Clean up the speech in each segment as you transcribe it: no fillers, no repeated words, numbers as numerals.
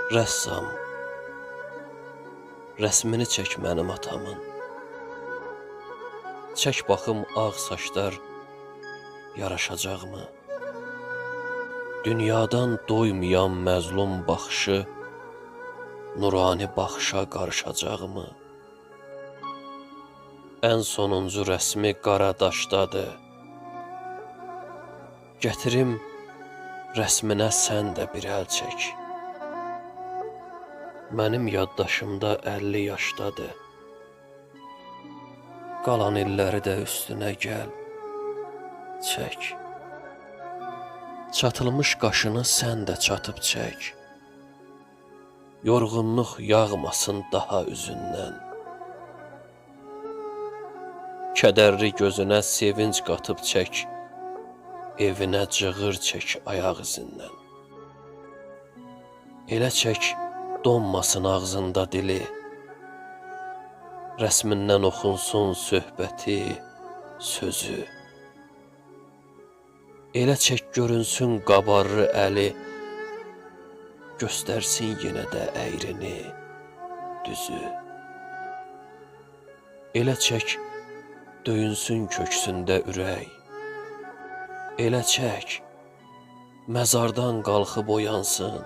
Rəssam, rəsmini çək mənim atamın. Çək baxım ağ saçlar yaraşacaqmı? Dünyadan doymayan məzlum baxışı nurani baxışa qarışacaqmı? Ən sonuncu rəsmi qara daşdadır. Gətirim rəsminə sən də bir əl çək. Mənim yaddaşımda 50 yaşdadır. Qalan illəri də üstünə gəl, çək. Çatılmış qaşını sən də çatıb çək. Yorğunluq yağmasın daha üzündən. Kədərli gözünə sevinc qatıb çək. Evinə cığır çək ayaq izindən. Elə çək donmasın ağzında dili. Rəsmindən oxunsun söhbəti, sözü. Elə çək görünsün qabarlı əli. Göstərsin yenə də əyrini, düzü. Elə çək döyünsün köksündə ürək. Elə çək məzardan qalxıb oyansın.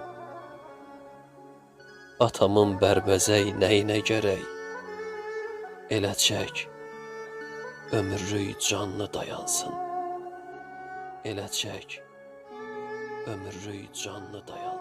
Atamın bərbəzək nəyinə gərək? Elə çək ömürlük canlı dayansın. Elə çək ömürlük canlı dayansın.